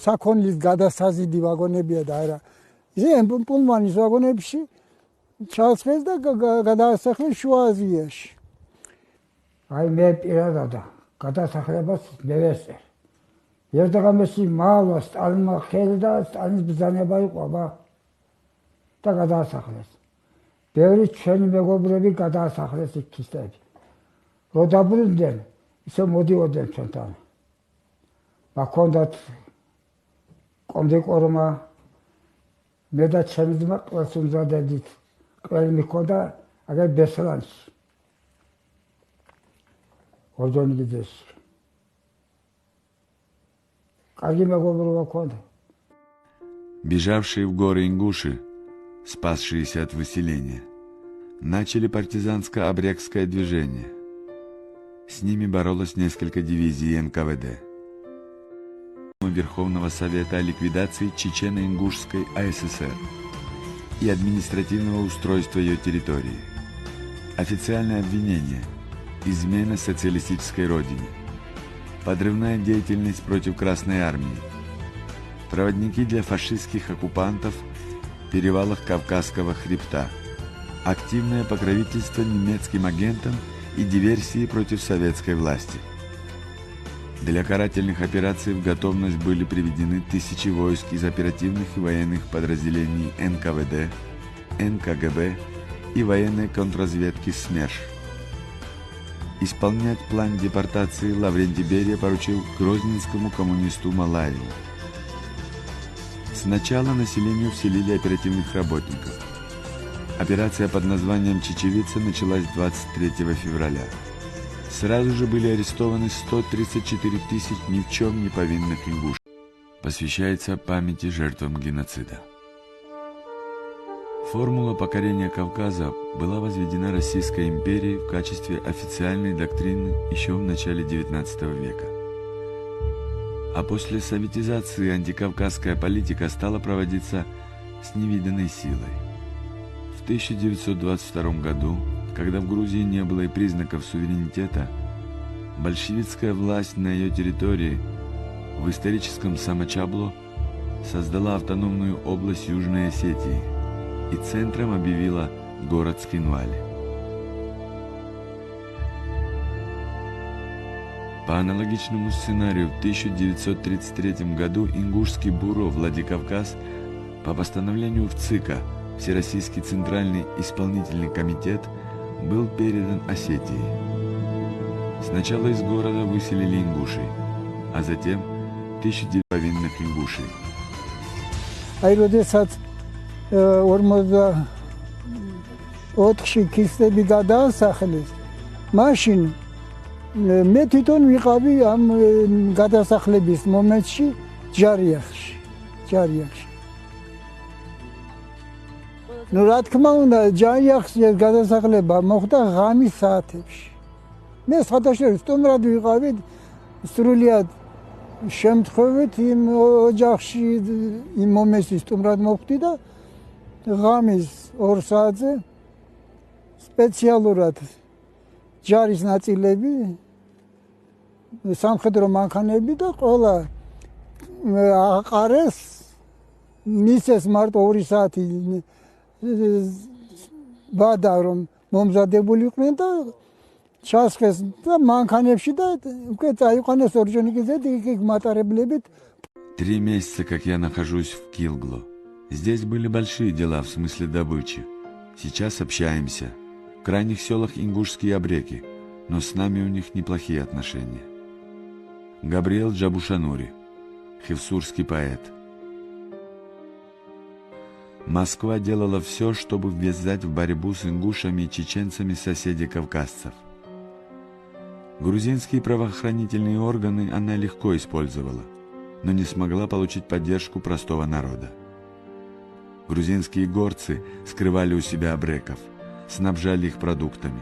საქონლის გადასაზიდი ვაგონებია და არა. ისე პულმანის ვაგონებში ჩაცხეს და გადაასახლეს შუა აზიაში. აი მე პირადად გადასახლებას მე ვესწერ. ერთდღამესი მალა სტალინმა ხელი და სტალინის ბრძანება იყო და გადაასახლეს. ბევრი ჩვენი მეგობრები გადაასახლეს იქ ქისტები. რო დაბრუნდნენ, ისე მოდიოდნენ ჩვენთან. მაქონდათ კონდიკორმა მე და ჩემი ძმა ყველს უმზადებდით. ყველი მიქონდა აგერ ბესლანში. ორჯონიგიძეში. Карги мегоბრობა ქონდა. Бежавшие в горы ингуши, спасшиеся от выселения, начали партизанско-абрекское движение. С ними боролось несколько дивизий НКВД. Верховного Совета о ликвидации Чечено-Ингушской АССР и административного устройства ее территории. Официальное обвинение – измена социалистической родине. Подрывная деятельность против Красной Армии. Проводники для фашистских оккупантов в перевалах Кавказского хребта. Активное покровительство немецким агентам и диверсии против советской власти. Для карательных операций в готовность были приведены тысячи войск из оперативных и военных подразделений НКВД, НКГБ и военной контрразведки СМЕРШ. Исполнять план депортации Лаврентий Берия поручил грозненскому коммунисту Малаеву. Сначала населению вселили оперативных работников. Операция под названием «Чечевица» началась 23 февраля. Сразу же были арестованы 134 тысяч ни в чем не повинных ингушей. Посвящается памяти жертвам геноцида. Формула покорения Кавказа была возведена Российской империей в качестве официальной доктрины еще в начале XIX века. А после советизации антикавказская политика стала проводиться с невиданной силой. В 1922 году, когда в Грузии не было и признаков суверенитета, большевистская власть на ее территории в историческом Самачабло создала автономную область Южной Осетии и центром объявила город Скинвали. По аналогичному сценарию в 1933 году Ингушский буро Владикавказ по постановлению ВЦИКа, Всероссийский Центральный Исполнительный Комитет, был передан Осетии. Сначала из города выселили ингушей, а затем 1900 повинных ингушей. ოთხში ქისტები გადაასახლეს, მაშინ მე თვითონ ვიყავი ამ გადასახლების მომენტში ჯარიახში. ნუ რა თქმა უნდა, ჯარიახში გადასახლება მოხდა ღამის საათებში. მე საერთაშორისო სტუმრად ვიყავი, სრულიად შემთხვევით იმ ოჯახში იმ მომენტში სტუმრად მოხვდი და ღამის 2 საათზე სპეციალურად ჯარის ნაწილები, სამხედრო მანქანები და ყველა აყარეს, მისეს მარტო 2 საათი ბადა რომ მომზადებული იყვნენ და ჩასხეს და მანქანებში და უკვე წაიყვანეს ორჯონიკიძედი იქ მატარებლებით. 3 месяца, как я нахожусь в Килгло. Здесь были большие дела в смысле добычи. Сейчас общаемся. В крайних селах ингушские абреки, но с нами у них неплохие отношения. Габриэл Джабушанури, хевсурский поэт. Москва делала все, чтобы ввязать в борьбу с ингушами и чеченцами соседей кавказцев. Грузинские правоохранительные органы она легко использовала, но не смогла получить поддержку простого народа. Грузинские горцы скрывали у себя абреков, снабжали их продуктами,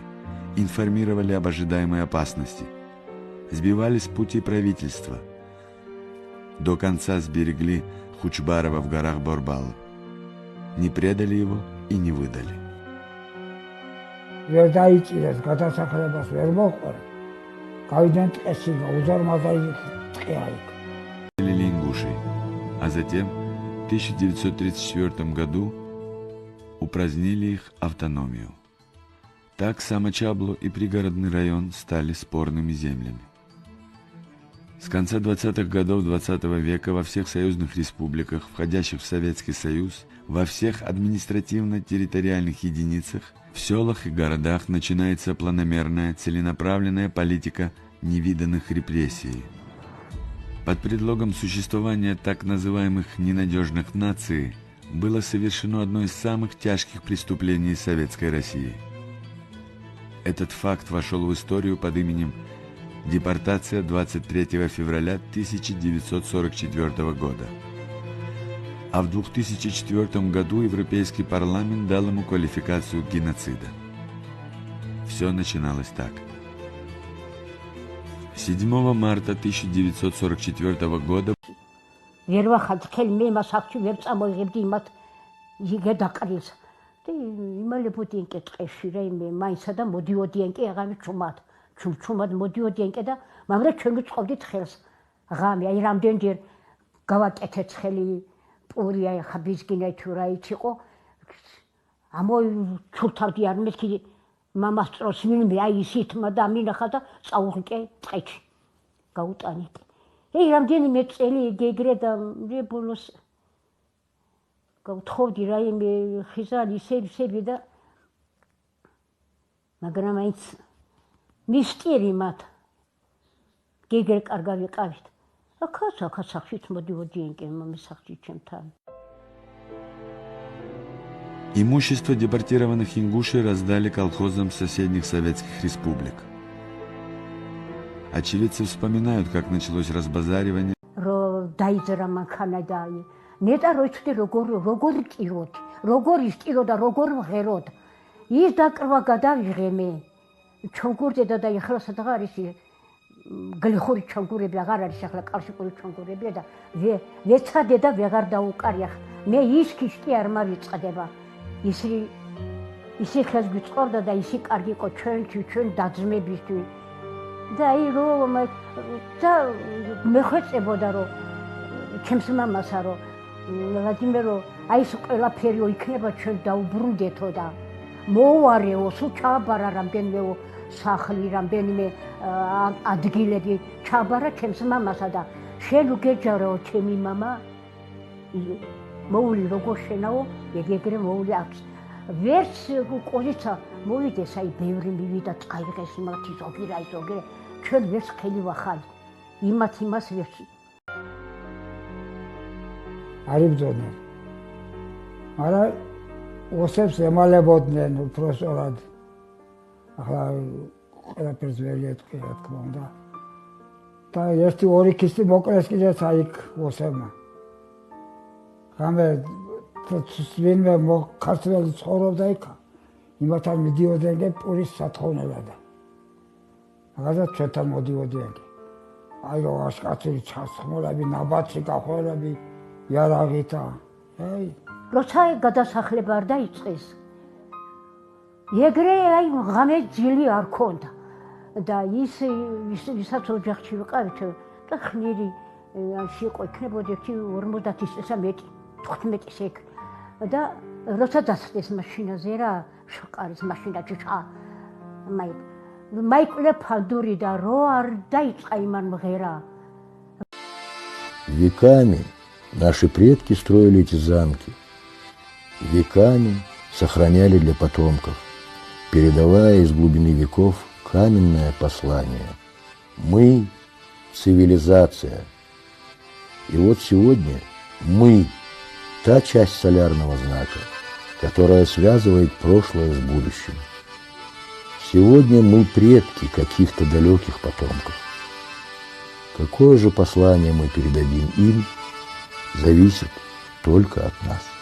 информировали об ожидаемой опасности, сбивали с пути правительства. До конца сберегли Хучбарова в горах Борбала. Не предали его и не выдали. Лингушей. а затем в 1934 году упразднили их автономию. Так Самочабло и пригородный район стали спорными землями. С конца 20-х годов 20 века во всех союзных республиках, входящих в Советский Союз, во всех административно-территориальных единицах, в селах и городах начинается планомерная, целенаправленная политика невиданных репрессий. Под предлогом существования так называемых «ненадежных наций» было совершено одно из самых тяжких преступлений Советской России. Этот факт вошел в историю под именем депортация 23 февраля 1944 года. А в 2004 году Европейский парламент дал ему квалификацию геноцида. Все начиналось так. 7 марта 1944 года ვერ ვახალ თელ მე მას აქ ვერ წამოიღებდი იმათ იგედაყრილს და იმალებოდიან კი ტყეში რა იმე მაინცა და მოდიოდიან კი აღარ ჩუმად ჩუმად მოდიოდიან კი და მაგრამ ჩვენ ვიწყობდით ხელს ღამე აი რამდენჯერ გავაკეთეთ ხელი პური აი ხა ბიზგინაი თუ რაით იყო ამოჩურთავდი არ მეთქი მამას წროს ვინმე აი ისით და მინახა და წაუღიკე ტყეში გაუტანეთ ეი რამდენიმე წელი გეგრე და მე ბოლოს გავთხოვდი რაიმე ხიზარი ისები და მაგრამ აიც მისტერი მათ გეგრე კარგად ვიყავით აქაც სახშით მოდიოდიან კი მამის სახში ჩემთან Имущество депортированных ингушей раздали колхозам соседних советских республик. Очевидцы вспоминают, как началось разбазаривание. დაიძრა მანქანა და ნეტა რო იცოდი როგორ ტიროდი როგორ ისტირო და როგორ ვღეროდ ის დაკრვა გადავიღე მე ჩონგურდე და ეხლა სადღა არის გლიხური ჩონგურები აღარ არის ახლა კავშირული ჩონგურებია და ვეცადე და ვეღარ დაუკარია მე ის ქიშტი არ მავიწყდება ისი ხეს გიწყობდა და ისი კარგი იყო ჩვენ დაძმებისთვის და აი რომ და მეხვეწებოდა რომ ჩემს მამასა რომ ვლადიმერო აი ეს ყველაფერი იქნება ჩვენ დაუბრუნდეთო და მოუარეო სულ ჩააბარა რამდენიმე სახლი რამდენიმე ადგილები ჩააბარა ჩემს მამასა და შენ უგეჯარო ჩემი მამა მოული როგორ შენაო ეგრე მოული აქვს ვერც ყოლიცა მოვიდეს აი ბევრი მივიდა წაიღეს იმათი ზოგი ჩვენ ვერც ხელი ვახალ იმას ვერც არ იბრძოდნენ მაგრამ ოსებს ემალებოდნენ უпроსტად ახლა ყველაფერს ვერ ეთქვი რა თქმა უნდა და ერთი ორი ქისტი მოკლეს კიდეც აი ოსებმა გამე ვინმე ქართველი ცხოვრობდა იქ იმათთან მიდიოდნენ პურის სათხოვნელად მაგალითად ჩვენთან მოდიოდიან აი აშკაცური ჩასხმოლები ნაბათი გახვევები იარაღითა აი როცა გადასახლება არ დაიწყეს ეგრე აი ღამე ძილი არ ქონდა და ისაც ოჯახში ვიყავით და ხნირი იყო იქნებოდა 50 წელსა მეტი 15 წელი და როცა დასხდეს მაშინაზე რა შყარის მაშინა ჭა მაიკლე ფანდური და რო არ დაიწყა იმან მღერა Веками наши предки строили эти замки, веками сохраняли для потомков, передавая из глубины веков каменное послание. Мы – цивилизация. И вот сегодня мы – та часть солярного знака, которая связывает прошлое с будущим. Сегодня мы предки каких-то далеких потомков. Какое же послание мы передадим им, зависит только от нас.